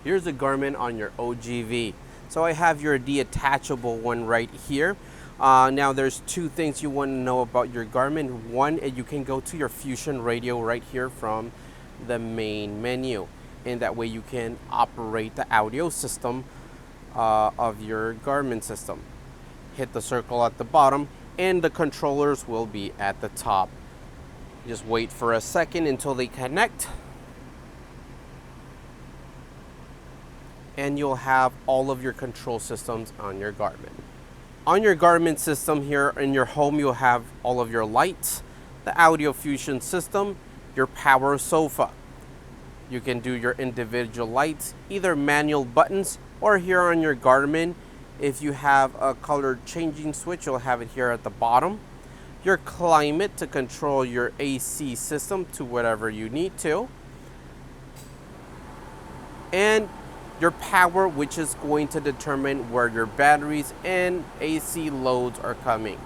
Here's a Garmin on your OGV. So I have your detachable one right here. Now there's two things you want to know about your Garmin. One, you can go to your Fusion radio right here from the main menu. And that way you can operate the audio system of your Garmin system. Hit the circle at the bottom and the controllers will be at the top. Just wait for a second until they connect. And you'll have all of your control systems on your Garmin. On your Garmin system here in your home, you'll have all of your lights, the audio fusion system, your power sofa. You can do your individual lights, either manual buttons or here on your Garmin. If you have a color changing switch, you'll have it here at the bottom. Your climate to control your AC system to whatever you need to. And your power, which is going to determine where your batteries and AC loads are coming.